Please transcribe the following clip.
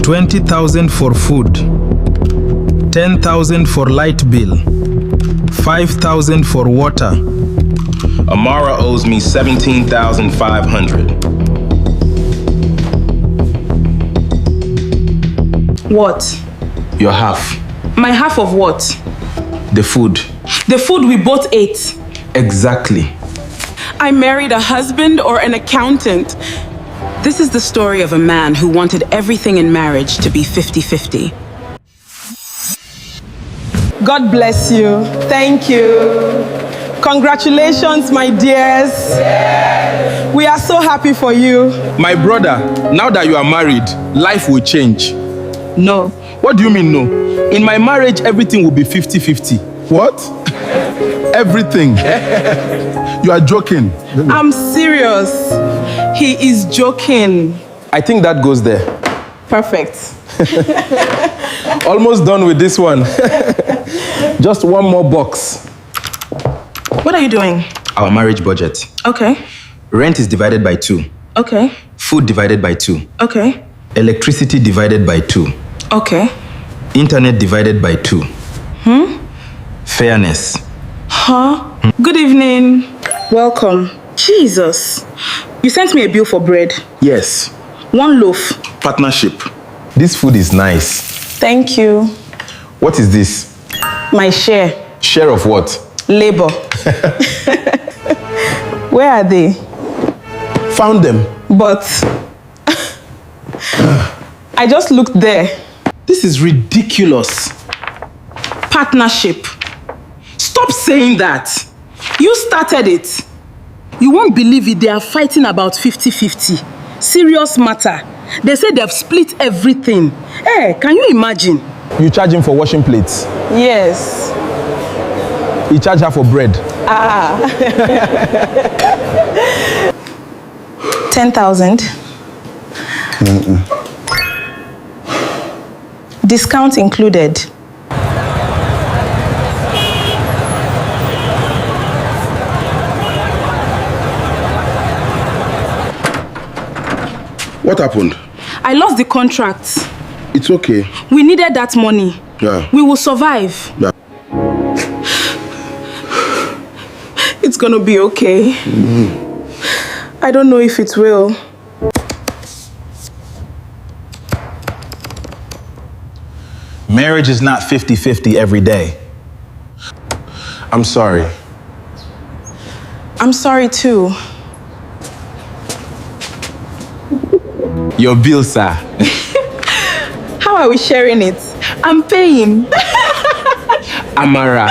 20,000 for food, 10,000 for light bill, 5,000 for water. Amara owes me 17,500. What? Your half. My half of what? The food. The food we both ate. Exactly. I married a husband or an accountant. This is the story of a man who wanted everything in marriage to be 50-50. God bless you. Thank you. Congratulations, my dears. We are so happy for you. My brother, now that you are married, life will change. No. What do you mean no? In my marriage, everything will be 50-50. What? Everything. You are joking. I'm serious. He is joking. I think that goes there. Perfect. Almost done with this one. Just one more box. What are you doing? Our marriage budget. Okay. Rent is divided by 2. Okay. Food divided by 2. Okay. Electricity divided by 2. Okay. Internet divided by 2. Fairness. Huh? Good evening. Welcome. Jesus. You sent me a bill for bread. Yes. 1 loaf. Partnership. This food is nice. Thank you. What is this? My share. Share of what? Labor. Where are they? Found them. But I just looked there. This is ridiculous. Partnership. Stop saying that. You started it. You won't believe it. They are fighting about 50-50. Serious matter. They say they've split everything. Hey, can you imagine? You charge him for washing plates. Yes. You charge her for bread. 10,000. Discount included. What happened? I lost the contract. It's okay. We needed that money. Yeah. We will survive. Yeah. It's gonna be okay. I don't know if it will. Marriage is not 50-50 every day. I'm sorry. I'm sorry too. Your bill, sir. How are we sharing it? I'm paying. Amara.